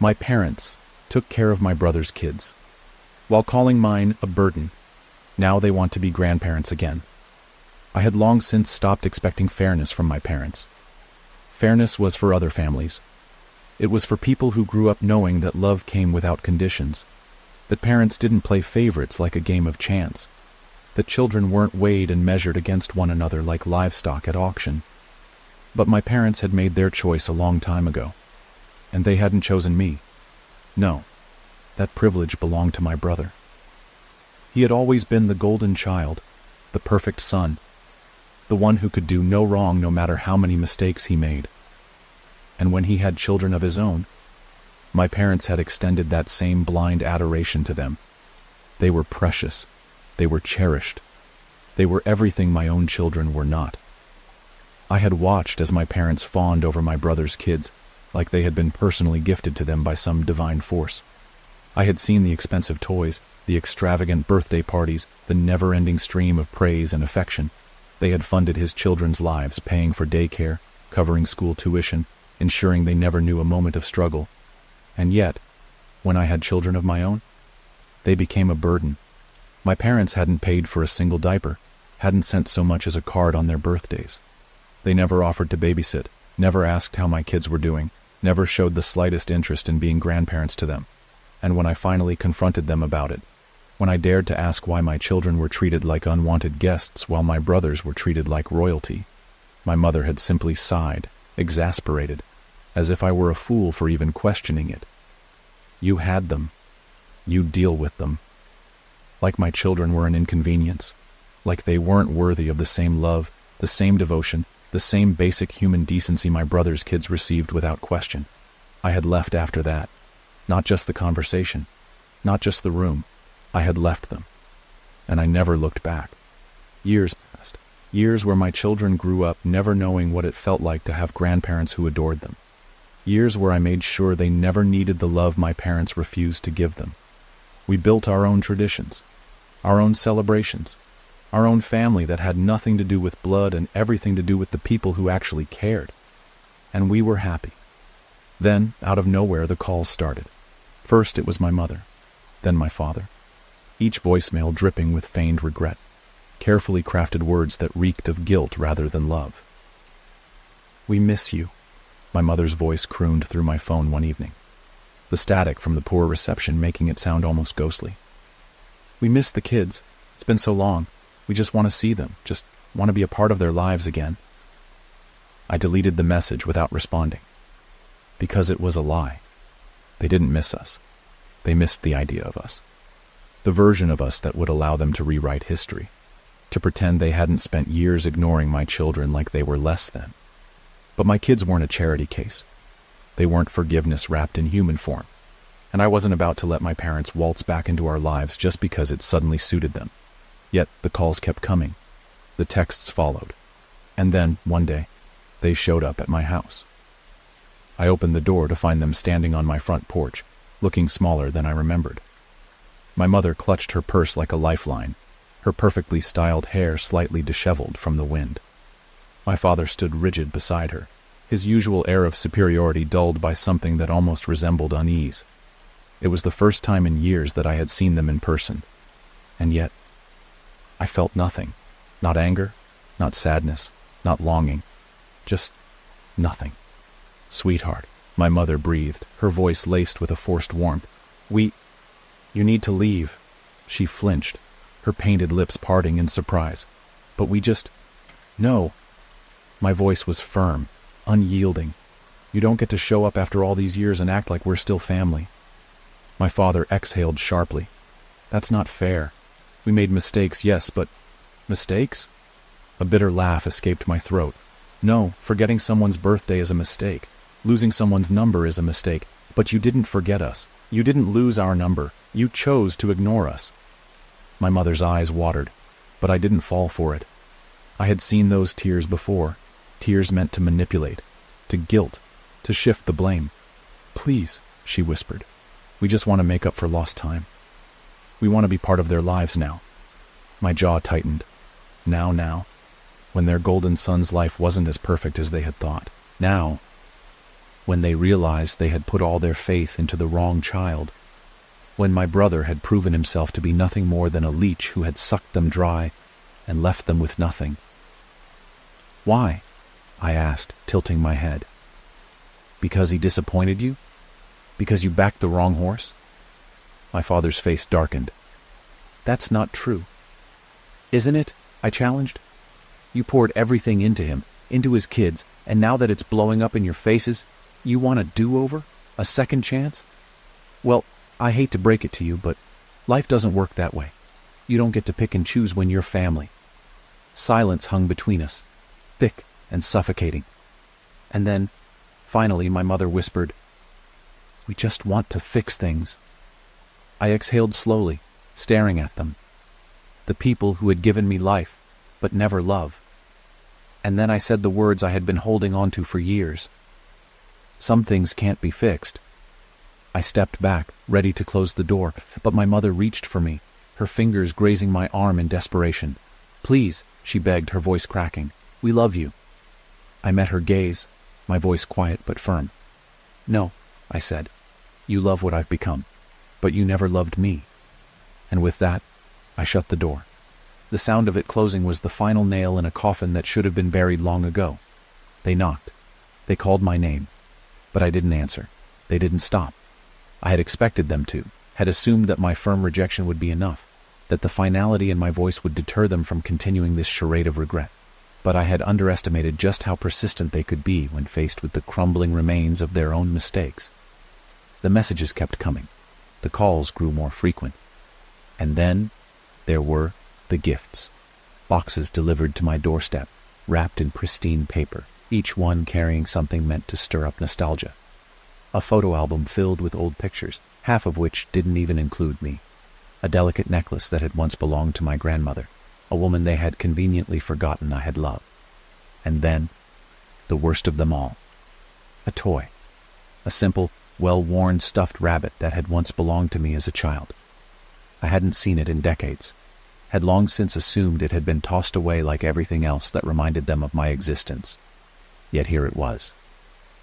My parents took care of my brother's kids, while calling mine a burden. Now they want to be grandparents again. I had long since stopped expecting fairness from my parents. Fairness was for other families. It was for people who grew up knowing that love came without conditions, that parents didn't play favorites like a game of chance, that children weren't weighed and measured against one another like livestock at auction. But my parents had made their choice a long time ago, and they hadn't chosen me. No, that privilege belonged to my brother. He had always been the golden child, the perfect son, the one who could do no wrong no matter how many mistakes he made. And when he had children of his own, my parents had extended that same blind adoration to them. They were precious. They were cherished. They were everything my own children were not. I had watched as my parents fawned over my brother's kids, like they had been personally gifted to them by some divine force. I had seen the expensive toys, the extravagant birthday parties, the never-ending stream of praise and affection. They had funded his children's lives, paying for daycare, covering school tuition, ensuring they never knew a moment of struggle. And yet, when I had children of my own, they became a burden. My parents hadn't paid for a single diaper, hadn't sent so much as a card on their birthdays. They never offered to babysit, never asked how my kids were doing, never showed the slightest interest in being grandparents to them. And when I finally confronted them about it, when I dared to ask why my children were treated like unwanted guests while my brothers were treated like royalty, my mother had simply sighed, exasperated, as if I were a fool for even questioning it. You had them. You deal with them. Like my children were an inconvenience, like they weren't worthy of the same love, the same devotion, the same basic human decency my brother's kids received without question. I had left after that. Not just the conversation, not just the room. I had left them. And I never looked back. Years passed. Years where my children grew up never knowing what it felt like to have grandparents who adored them. Years where I made sure they never needed the love my parents refused to give them. We built our own traditions, our own celebrations, our own family that had nothing to do with blood and everything to do with the people who actually cared. And we were happy. Then, out of nowhere, the calls started. First it was my mother, then my father. Each voicemail dripping with feigned regret, carefully crafted words that reeked of guilt rather than love. "We miss you," my mother's voice crooned through my phone one evening, the static from the poor reception making it sound almost ghostly. "We miss the kids. It's been so long. We just want to see them, just want to be a part of their lives again." I deleted the message without responding, because it was a lie. They didn't miss us. They missed the idea of us. The version of us that would allow them to rewrite history, to pretend they hadn't spent years ignoring my children like they were less than. But my kids weren't a charity case. They weren't forgiveness wrapped in human form. And I wasn't about to let my parents waltz back into our lives just because it suddenly suited them. Yet the calls kept coming. The texts followed. And then, one day, they showed up at my house. I opened the door to find them standing on my front porch, looking smaller than I remembered. My mother clutched her purse like a lifeline, her perfectly styled hair slightly disheveled from the wind. My father stood rigid beside her, his usual air of superiority dulled by something that almost resembled unease. It was the first time in years that I had seen them in person, and yet I felt nothing. Not anger, not sadness, not longing, just nothing. "Sweetheart," my mother breathed, her voice laced with a forced warmth. You need to leave." She flinched, her painted lips parting in surprise. "But No." My voice was firm, unyielding. "You don't get to show up after all these years and act like we're still family." My father exhaled sharply. "That's not fair. We made mistakes, yes, but..." "Mistakes?" A bitter laugh escaped my throat. "No, forgetting someone's birthday is a mistake. Losing someone's number is a mistake. But you didn't forget us. You didn't lose our number. You chose to ignore us." My mother's eyes watered, but I didn't fall for it. I had seen those tears before, tears meant to manipulate, to guilt, to shift the blame. "Please," she whispered. "We just want to make up for lost time. We want to be part of their lives now." My jaw tightened. Now, when their golden son's life wasn't as perfect as they had thought. Now, when they realized they had put all their faith into the wrong child, when my brother had proven himself to be nothing more than a leech who had sucked them dry and left them with nothing. "Why?" I asked, tilting my head. "Because he disappointed you? Because you backed the wrong horse?" My father's face darkened. "That's not true." "Isn't it?" I challenged. "You poured everything into him, into his kids, and now that it's blowing up in your faces, you want a do-over? A second chance? Well, I hate to break it to you, but life doesn't work that way. You don't get to pick and choose when you're family." Silence hung between us, thick and suffocating. And then, finally, my mother whispered, "We just want to fix things." I exhaled slowly, staring at them. The people who had given me life, but never love. And then I said the words I had been holding on to for years. "Some things can't be fixed." I stepped back, ready to close the door, but my mother reached for me, her fingers grazing my arm in desperation. "Please," she begged, her voice cracking. "We love you." I met her gaze, my voice quiet but firm. "No," I said. "You love what I've become, but you never loved me." And with that, I shut the door. The sound of it closing was the final nail in a coffin that should have been buried long ago. They knocked. They called my name. But I didn't answer. They didn't stop. I had expected them to, had assumed that my firm rejection would be enough, that the finality in my voice would deter them from continuing this charade of regret. But I had underestimated just how persistent they could be when faced with the crumbling remains of their own mistakes. The messages kept coming. The calls grew more frequent. And then there were the gifts. Boxes delivered to my doorstep, wrapped in pristine paper, each one carrying something meant to stir up nostalgia. A photo album filled with old pictures, half of which didn't even include me. A delicate necklace that had once belonged to my grandmother, a woman they had conveniently forgotten I had loved. And then, the worst of them all, a toy. A simple, well-worn stuffed rabbit that had once belonged to me as a child. I hadn't seen it in decades, had long since assumed it had been tossed away like everything else that reminded them of my existence. Yet here it was.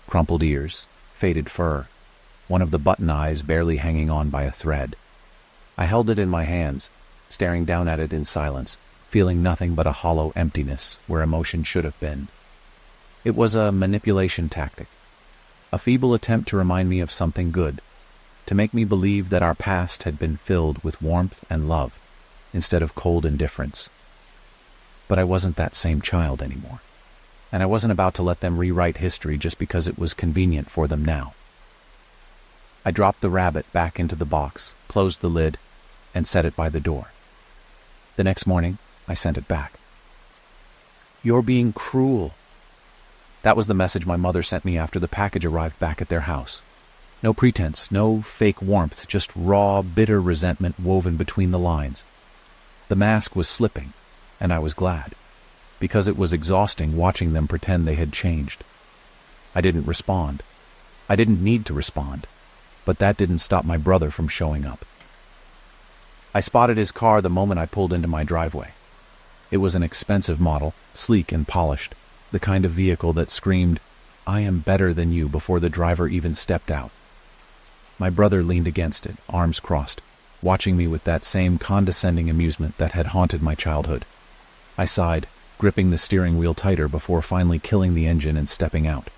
Crumpled ears, faded fur, one of the button eyes barely hanging on by a thread. I held it in my hands, staring down at it in silence, feeling nothing but a hollow emptiness where emotion should have been. It was a manipulation tactic, a feeble attempt to remind me of something good, to make me believe that our past had been filled with warmth and love, instead of cold indifference. But I wasn't that same child anymore, and I wasn't about to let them rewrite history just because it was convenient for them now. I dropped the rabbit back into the box, closed the lid, and set it by the door. The next morning, I sent it back. "You're being cruel." That was the message my mother sent me after the package arrived back at their house. No pretense, no fake warmth, just raw, bitter resentment woven between the lines. The mask was slipping, and I was glad, because it was exhausting watching them pretend they had changed. I didn't respond. I didn't need to respond, but that didn't stop my brother from showing up. I spotted his car the moment I pulled into my driveway. It was an expensive model, sleek and polished, the kind of vehicle that screamed, "I am better than you," before the driver even stepped out. My brother leaned against it, arms crossed, watching me with that same condescending amusement that had haunted my childhood. I sighed, gripping the steering wheel tighter before finally killing the engine and stepping out.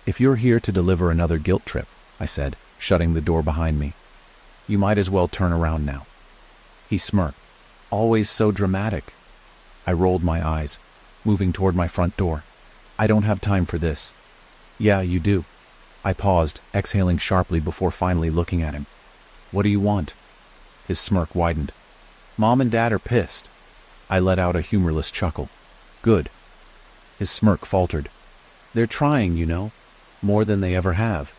"If you're here to deliver another guilt trip," I said, shutting the door behind me, "you might as well turn around now." He smirked. "Always so dramatic." I rolled my eyes, moving toward my front door. "I don't have time for this." "Yeah, you do." I paused, exhaling sharply before finally looking at him. "What do you want?" His smirk widened. "Mom and Dad are pissed." I let out a humorless chuckle. "Good." His smirk faltered. "They're trying, you know, more than they ever have.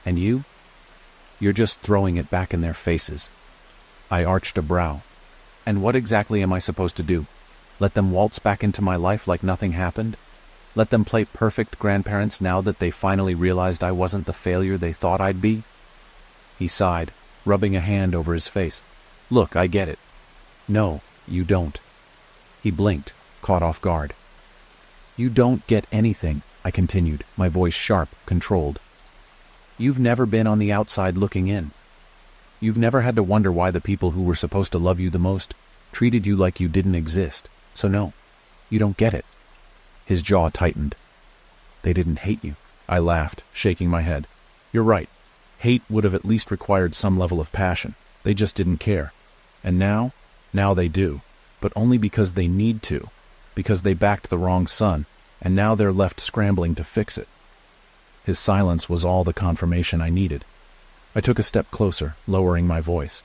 And you? You're just throwing it back in their faces." I arched a brow. "And what exactly am I supposed to do? Let them waltz back into my life like nothing happened? Let them play perfect grandparents now that they finally realized I wasn't the failure they thought I'd be?" He sighed, rubbing a hand over his face. "Look, I get it." "No, you don't." He blinked, caught off guard. "You don't get anything," I continued, my voice sharp, controlled. You've never been on the outside looking in. You've never had to wonder why the people who were supposed to love you the most treated you like you didn't exist. So no, you don't get it. His jaw tightened. They didn't hate you. I laughed, shaking my head. You're right. Hate would have at least required some level of passion. They just didn't care. And now they do. But only because they need to. Because they backed the wrong son, and now they're left scrambling to fix it. His silence was all the confirmation I needed. I took a step closer, lowering my voice.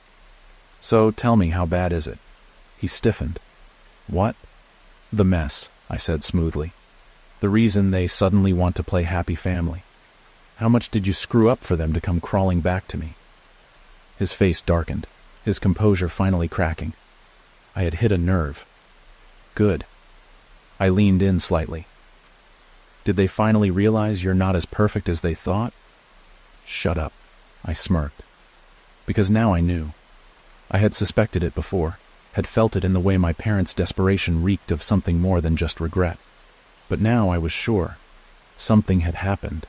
So tell me, how bad is it? He stiffened. What? The mess, I said smoothly. The reason they suddenly want to play happy family. How much did you screw up for them to come crawling back to me? His face darkened, his composure finally cracking. I had hit a nerve. Good. I leaned in slightly. Did they finally realize you're not as perfect as they thought? Shut up, I smirked. Because now I knew. I had suspected it before, had felt it in the way my parents' desperation reeked of something more than just regret. But now I was sure. Something had happened.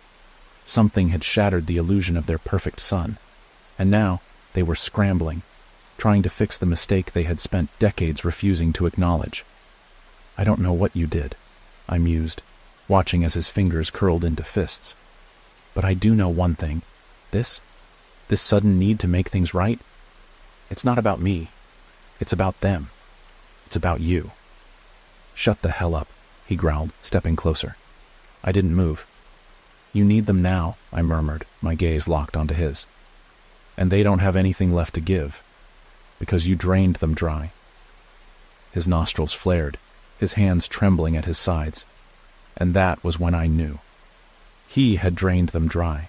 Something had shattered the illusion of their perfect son. And now they were scrambling, trying to fix the mistake they had spent decades refusing to acknowledge. I don't know what you did, I mused, watching as his fingers curled into fists. But I do know one thing. This sudden need to make things right, it's not about me. It's about them. It's about you. Shut the hell up, he growled, stepping closer. I didn't move. You need them now, I murmured, my gaze locked onto his. And they don't have anything left to give, because you drained them dry. His nostrils flared, his hands trembling at his sides. And that was when I knew. He had drained them dry.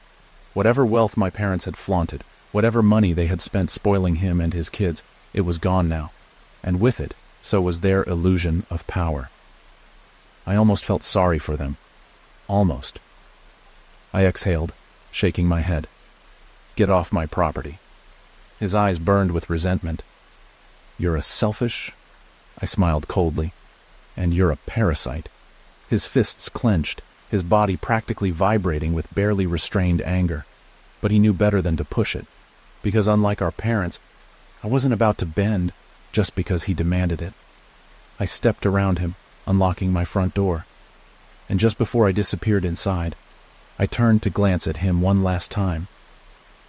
Whatever wealth my parents had flaunted, whatever money they had spent spoiling him and his kids, it was gone now. And with it, so was their illusion of power. I almost felt sorry for them. Almost. I exhaled, shaking my head. Get off my property. His eyes burned with resentment. You're a selfish... I smiled coldly. And you're a parasite. His fists clenched, his body practically vibrating with barely restrained anger. But he knew better than to push it. Because unlike our parents, I wasn't about to bend just because he demanded it. I stepped around him, unlocking my front door. And just before I disappeared inside, I turned to glance at him one last time.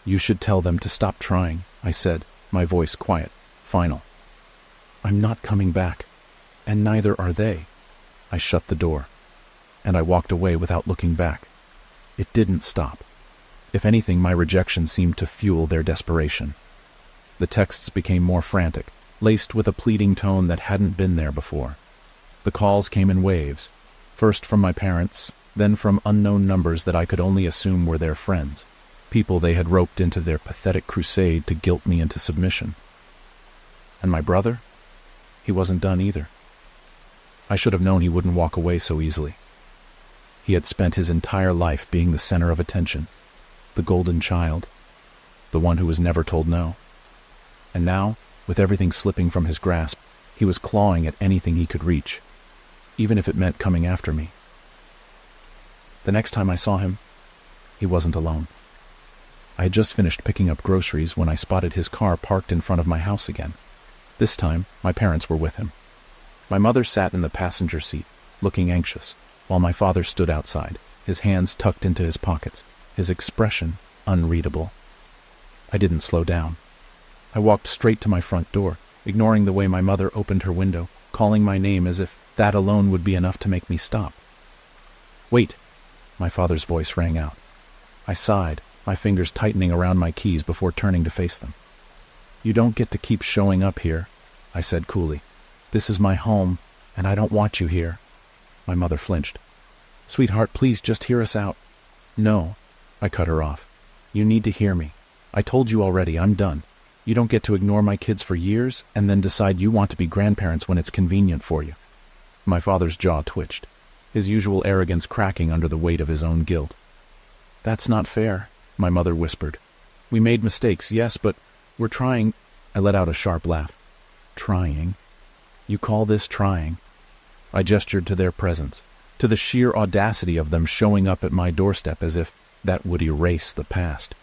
You should tell them to stop trying, I said, my voice quiet, final. I'm not coming back, and neither are they. I shut the door, and I walked away without looking back. It didn't stop. If anything, my rejection seemed to fuel their desperation. The texts became more frantic, laced with a pleading tone that hadn't been there before. The calls came in waves, first from my parents, then from unknown numbers that I could only assume were their friends, people they had roped into their pathetic crusade to guilt me into submission. And my brother? He wasn't done either. I should have known he wouldn't walk away so easily. He had spent his entire life being the center of attention, the golden child, the one who was never told no. And now, with everything slipping from his grasp, he was clawing at anything he could reach, even if it meant coming after me. The next time I saw him, he wasn't alone. I had just finished picking up groceries when I spotted his car parked in front of my house again. This time, my parents were with him. My mother sat in the passenger seat, looking anxious, while my father stood outside, his hands tucked into his pockets, his expression unreadable. I didn't slow down. I walked straight to my front door, ignoring the way my mother opened her window, calling my name as if that alone would be enough to make me stop. Wait, my father's voice rang out. I sighed, my fingers tightening around my keys before turning to face them. You don't get to keep showing up here, I said coolly. This is my home, and I don't want you here. My mother flinched. Sweetheart, please just hear us out. No, I cut her off. You need to hear me. I told you already, I'm done. You don't get to ignore my kids for years and then decide you want to be grandparents when it's convenient for you. My father's jaw twitched, his usual arrogance cracking under the weight of his own guilt. That's not fair, my mother whispered. We made mistakes, yes, but we're trying. I let out a sharp laugh. Trying? You call this trying? I gestured to their presence, to the sheer audacity of them showing up at my doorstep as if that would erase the past.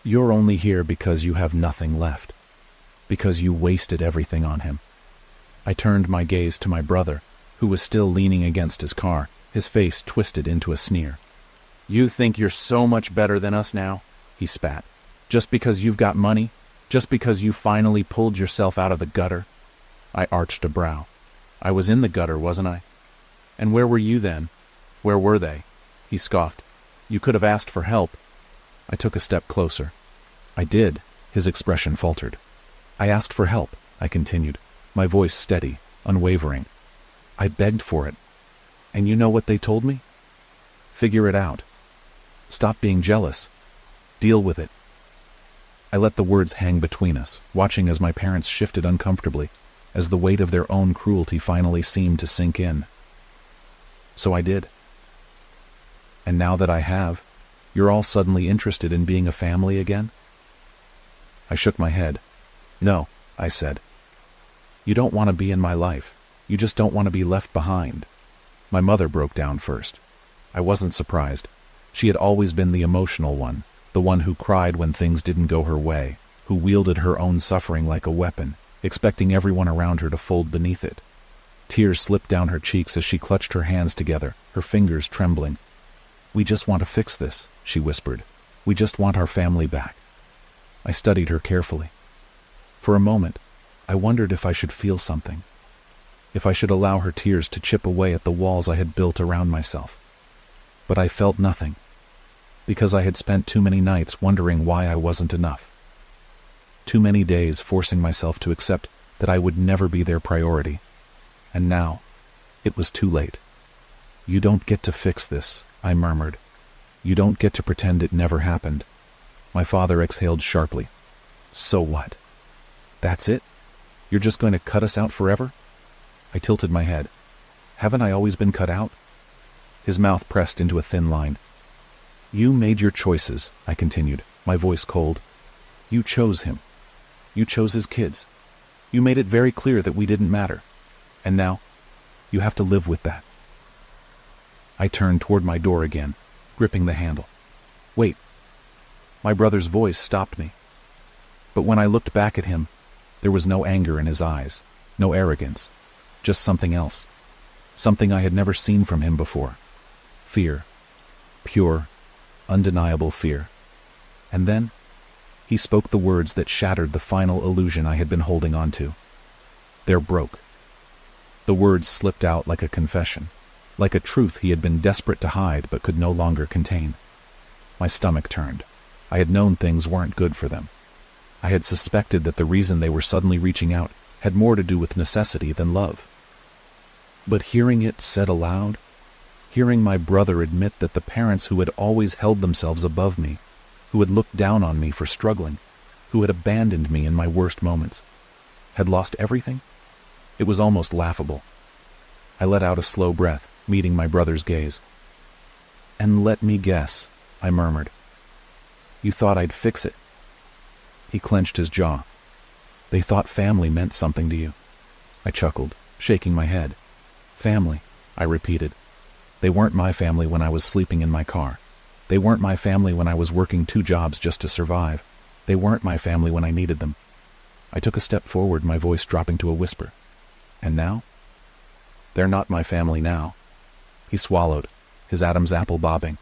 You're only here because you have nothing left, because you wasted everything on him. I turned my gaze to my brother, who was still leaning against his car, his face twisted into a sneer. You think you're so much better than us now? He spat. Just because you've got money? Just because you finally pulled yourself out of the gutter? I arched a brow. I was in the gutter, wasn't I? And where were you then? Where were they? He scoffed. You could have asked for help. I took a step closer. I did. His expression faltered. I asked for help, I continued, my voice steady, unwavering. I begged for it. And you know what they told me? Figure it out. Stop being jealous. Deal with it. I let the words hang between us, watching as my parents shifted uncomfortably, as the weight of their own cruelty finally seemed to sink in. So I did. And now that I have, you're all suddenly interested in being a family again? I shook my head. No, I said. You don't want to be in my life. You just don't want to be left behind. My mother broke down first. I wasn't surprised. She had always been the emotional one, the one who cried when things didn't go her way, who wielded her own suffering like a weapon, expecting everyone around her to fold beneath it. Tears slipped down her cheeks as she clutched her hands together, her fingers trembling. We just want to fix this, she whispered. We just want our family back. I studied her carefully. For a moment, I wondered if I should feel something, if I should allow her tears to chip away at the walls I had built around myself. But I felt nothing, because I had spent too many nights wondering why I wasn't enough. Too many days forcing myself to accept that I would never be their priority. And now, it was too late. You don't get to fix this, I murmured. You don't get to pretend it never happened. My father exhaled sharply. So what? That's it? You're just going to cut us out forever? I tilted my head. Haven't I always been cut out? His mouth pressed into a thin line. You made your choices, I continued, my voice cold. You chose him. You chose his kids. You made it very clear that we didn't matter. And now, you have to live with that. I turned toward my door again, gripping the handle. Wait. My brother's voice stopped me. But when I looked back at him, there was no anger in his eyes, no arrogance, just something else. Something I had never seen from him before. Fear. Pure, undeniable fear. And then, he spoke the words that shattered the final illusion I had been holding on to. They're broke. The words slipped out like a confession, like a truth he had been desperate to hide but could no longer contain. My stomach turned. I had known things weren't good for them. I had suspected that the reason they were suddenly reaching out had more to do with necessity than love. But hearing it said aloud, hearing my brother admit that the parents who had always held themselves above me, who had looked down on me for struggling, who had abandoned me in my worst moments, had lost everything, it was almost laughable. I let out a slow breath, meeting my brother's gaze. And let me guess, I murmured. You thought I'd fix it. He clenched his jaw. They thought family meant something to you. I chuckled, shaking my head. Family, I repeated. They weren't my family when I was sleeping in my car. They weren't my family when I was working 2 jobs just to survive. They weren't my family when I needed them. I took a step forward, my voice dropping to a whisper. And now? They're not my family now. He swallowed, his Adam's apple bobbing.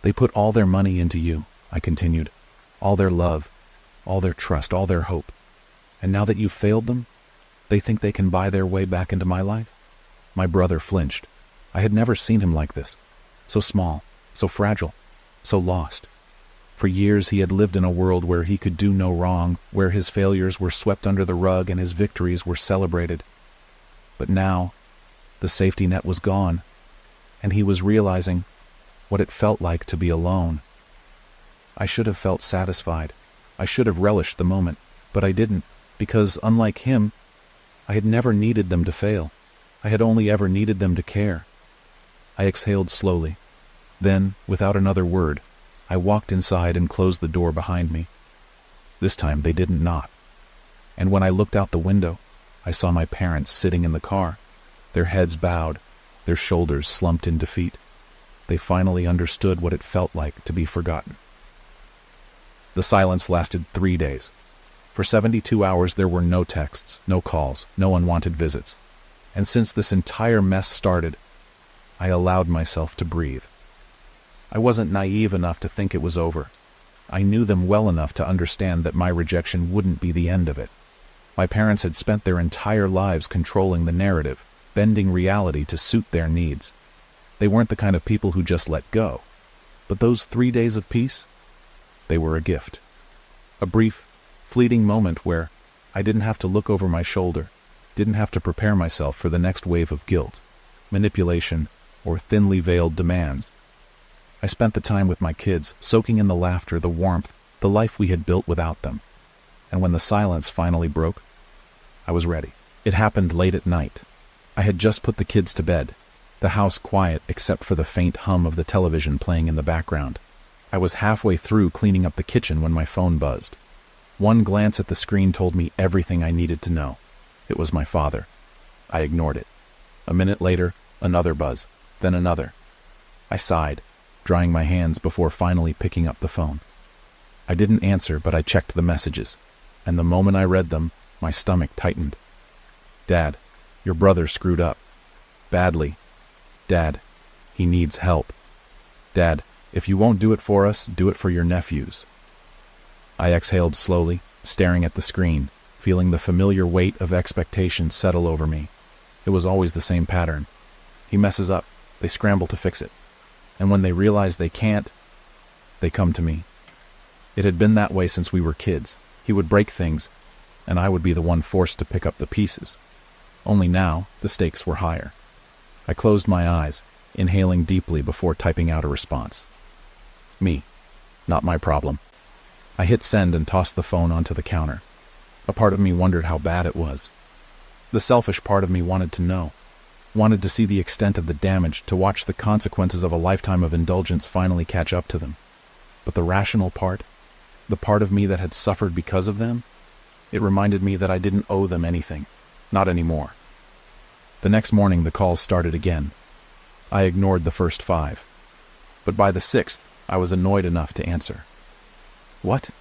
They put all their money into you, I continued. All their love, all their trust, all their hope. And now that you've failed them, they think they can buy their way back into my life? My brother flinched. I had never seen him like this. So small, so fragile, so lost. For years he had lived in a world where he could do no wrong, where his failures were swept under the rug and his victories were celebrated. But now, the safety net was gone, and he was realizing what it felt like to be alone. I should have felt satisfied. I should have relished the moment, but I didn't, because, unlike him, I had never needed them to fail. I had only ever needed them to care. I exhaled slowly. Then, without another word, I walked inside and closed the door behind me. This time they didn't knock. And when I looked out the window, I saw my parents sitting in the car, their heads bowed, their shoulders slumped in defeat. They finally understood what it felt like to be forgotten. The silence lasted 3 days. For 72 hours there were no texts, no calls, no unwanted visits. And since this entire mess started, I allowed myself to breathe. I wasn't naive enough to think it was over. I knew them well enough to understand that my rejection wouldn't be the end of it. My parents had spent their entire lives controlling the narrative, bending reality to suit their needs. They weren't the kind of people who just let go. But those 3 days of peace, they were a gift. A brief, fleeting moment where I didn't have to look over my shoulder, didn't have to prepare myself for the next wave of guilt, manipulation, or thinly veiled demands. I spent the time with my kids, soaking in the laughter, the warmth, the life we had built without them. And when the silence finally broke, I was ready. It happened late at night. I had just put the kids to bed, the house quiet except for the faint hum of the television playing in the background. I was halfway through cleaning up the kitchen when my phone buzzed. One glance at the screen told me everything I needed to know. It was my father. I ignored it. A minute later, another buzz, then another. I sighed, drying my hands before finally picking up the phone. I didn't answer, but I checked the messages, and the moment I read them, my stomach tightened. Dad, your brother screwed up. Badly. Dad, he needs help. Dad, if you won't do it for us, do it for your nephews. I exhaled slowly, staring at the screen, feeling the familiar weight of expectation settle over me. It was always the same pattern. He messes up, they scramble to fix it. And when they realize they can't, they come to me. It had been that way since we were kids. He would break things, and I would be the one forced to pick up the pieces. Only now, the stakes were higher. I closed my eyes, inhaling deeply before typing out a response. Me. Not my problem. I hit send and tossed the phone onto the counter. A part of me wondered how bad it was. The selfish part of me wanted to know. Wanted to see the extent of the damage, to watch the consequences of a lifetime of indulgence finally catch up to them. But the rational part, the part of me that had suffered because of them, it reminded me that I didn't owe them anything. Not anymore. The next morning the calls started again. I ignored the first 5. But by the 6th, I was annoyed enough to answer. What?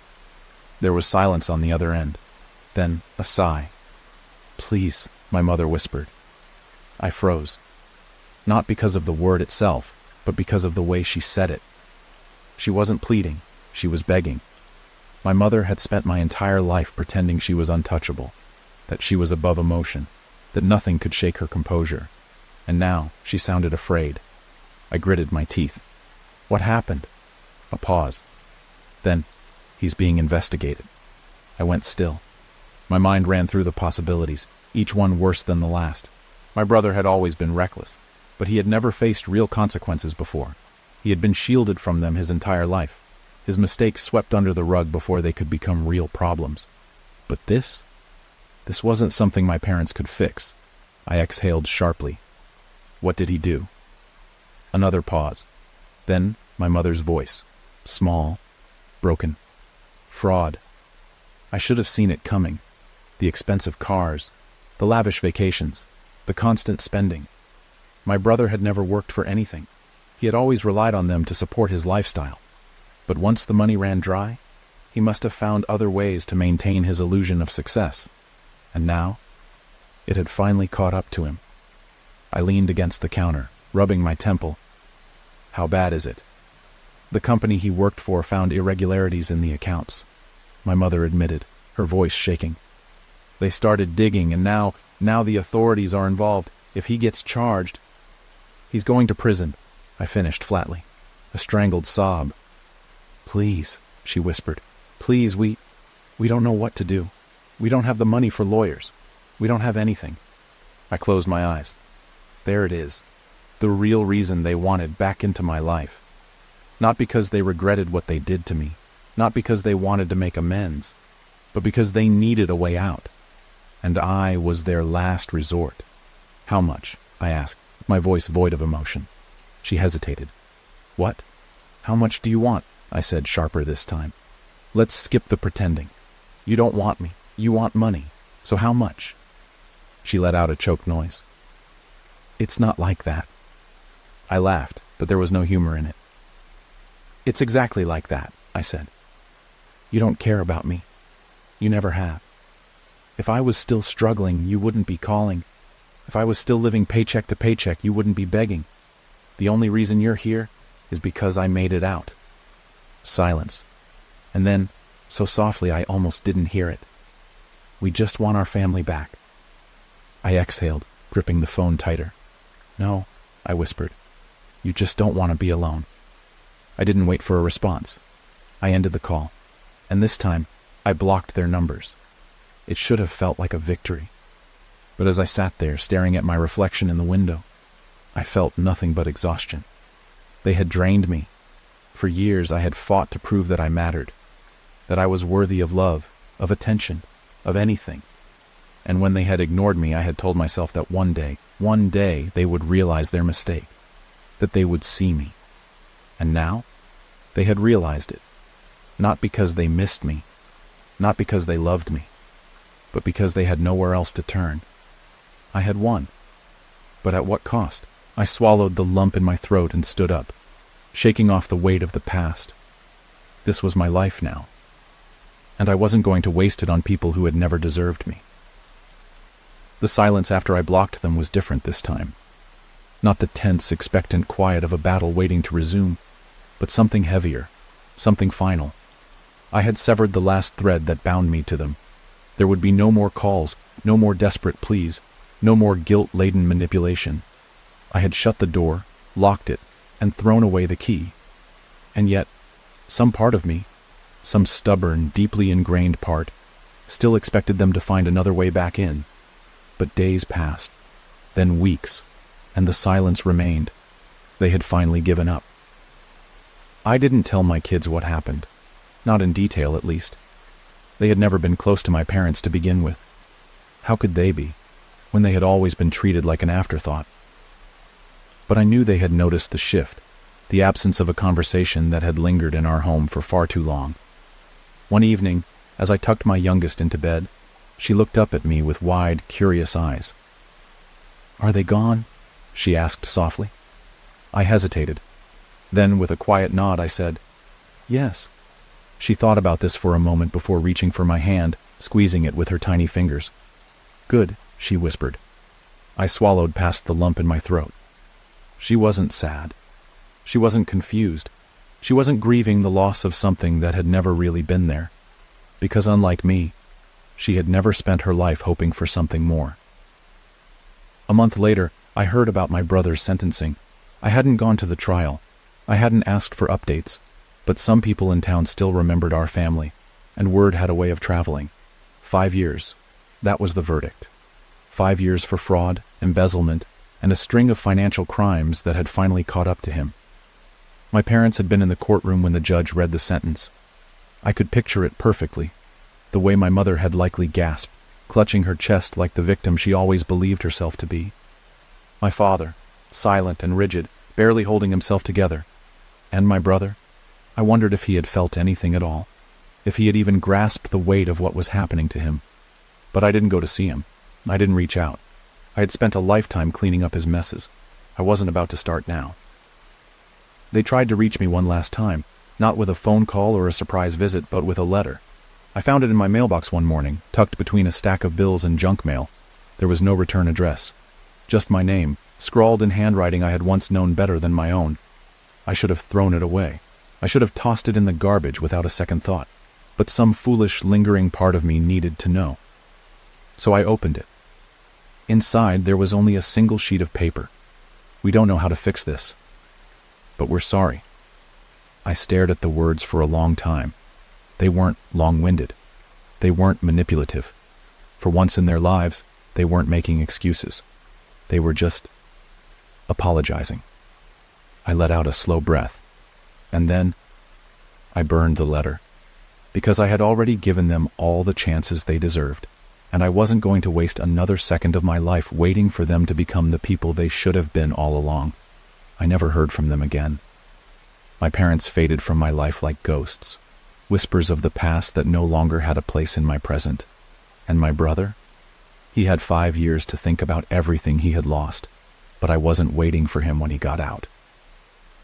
There was silence on the other end. Then a sigh. Please, my mother whispered. I froze. Not because of the word itself, but because of the way she said it. She wasn't pleading, she was begging. My mother had spent my entire life pretending she was untouchable, that she was above emotion, that nothing could shake her composure. And now she sounded afraid. I gritted my teeth. What happened? A pause. Then, he's being investigated. I went still. My mind ran through the possibilities, each one worse than the last. My brother had always been reckless, but he had never faced real consequences before. He had been shielded from them his entire life. His mistakes swept under the rug before they could become real problems. But this wasn't something my parents could fix. I exhaled sharply. What did he do? Another pause. Then my mother's voice. Small, broken. Fraud. I should have seen it coming. The expensive cars, the lavish vacations, the constant spending. My brother had never worked for anything. He had always relied on them to support his lifestyle. But once the money ran dry, he must have found other ways to maintain his illusion of success. And now, it had finally caught up to him. I leaned against the counter, rubbing my temple. How bad is it? The company he worked for found irregularities in the accounts. My mother admitted, her voice shaking. They started digging, and now the authorities are involved. If he gets charged, he's going to prison, I finished flatly. A strangled sob. Please, she whispered. Please, we don't know what to do. We don't have the money for lawyers. We don't have anything. I closed my eyes. There it is. The real reason they wanted back into my life. Not because they regretted what they did to me. Not because they wanted to make amends. But because they needed a way out. And I was their last resort. How much? I asked, my voice void of emotion. She hesitated. What? How much do you want? I said, sharper this time. Let's skip the pretending. You don't want me. You want money. So how much? She let out a choked noise. It's not like that. I laughed, but there was no humor in it. It's exactly like that, I said. You don't care about me. You never have. If I was still struggling, you wouldn't be calling. If I was still living paycheck to paycheck, you wouldn't be begging. The only reason you're here is because I made it out. Silence. And then, so softly I almost didn't hear it. We just want our family back. I exhaled, gripping the phone tighter. No, I whispered. You just don't want to be alone. I didn't wait for a response. I ended the call, and this time, I blocked their numbers. It should have felt like a victory. But as I sat there, staring at my reflection in the window, I felt nothing but exhaustion. They had drained me. For years, I had fought to prove that I mattered, that I was worthy of love, of attention, of anything. And when they had ignored me, I had told myself that one day, they would realize their mistake, that they would see me. And now, they had realized it, not because they missed me, not because they loved me, but because they had nowhere else to turn. I had won. But at what cost? I swallowed the lump in my throat and stood up, shaking off the weight of the past. This was my life now, and I wasn't going to waste it on people who had never deserved me. The silence after I blocked them was different this time. Not the tense, expectant quiet of a battle waiting to resume, but something heavier, something final. I had severed the last thread that bound me to them. There would be no more calls, no more desperate pleas, no more guilt-laden manipulation. I had shut the door, locked it, and thrown away the key. And yet, some part of me, some stubborn, deeply ingrained part, still expected them to find another way back in. But days passed, then weeks, and the silence remained. They had finally given up. I didn't tell my kids what happened, not in detail at least. They had never been close to my parents to begin with. How could they be, when they had always been treated like an afterthought? But I knew they had noticed the shift, the absence of a conversation that had lingered in our home for far too long. One evening, as I tucked my youngest into bed, she looked up at me with wide, curious eyes. "Are they gone?" she asked softly. I hesitated. Then, with a quiet nod, I said, "Yes." She thought about this for a moment before reaching for my hand, squeezing it with her tiny fingers. "Good," she whispered. I swallowed past the lump in my throat. She wasn't sad. She wasn't confused. She wasn't grieving the loss of something that had never really been there. Because unlike me, she had never spent her life hoping for something more. A month later, I heard about my brother's sentencing. I hadn't gone to the trial. I hadn't asked for updates, but some people in town still remembered our family, and word had a way of traveling. 5 years. That was the verdict. 5 years for fraud, embezzlement, and a string of financial crimes that had finally caught up to him. My parents had been in the courtroom when the judge read the sentence. I could picture it perfectly, the way my mother had likely gasped, clutching her chest like the victim she always believed herself to be. My father, silent and rigid, barely holding himself together. And my brother? I wondered if he had felt anything at all, if he had even grasped the weight of what was happening to him. But I didn't go to see him. I didn't reach out. I had spent a lifetime cleaning up his messes. I wasn't about to start now. They tried to reach me one last time, not with a phone call or a surprise visit, but with a letter. I found it in my mailbox one morning, tucked between a stack of bills and junk mail. There was no return address. Just my name, scrawled in handwriting I had once known better than my own. I should have thrown it away. I should have tossed it in the garbage without a second thought. But some foolish, lingering part of me needed to know. So I opened it. Inside, there was only a single sheet of paper. "We don't know how to fix this, but we're sorry." I stared at the words for a long time. They weren't long-winded. They weren't manipulative. For once in their lives, they weren't making excuses. They were just apologizing. I let out a slow breath, and then I burned the letter, because I had already given them all the chances they deserved, and I wasn't going to waste another second of my life waiting for them to become the people they should have been all along. I never heard from them again. My parents faded from my life like ghosts, whispers of the past that no longer had a place in my present. And my brother? He had 5 years to think about everything he had lost. but I wasn't waiting for him when he got out.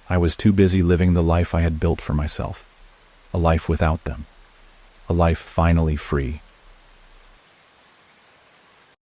I was too busy living the life I had built for myself, a life without them, a life finally free.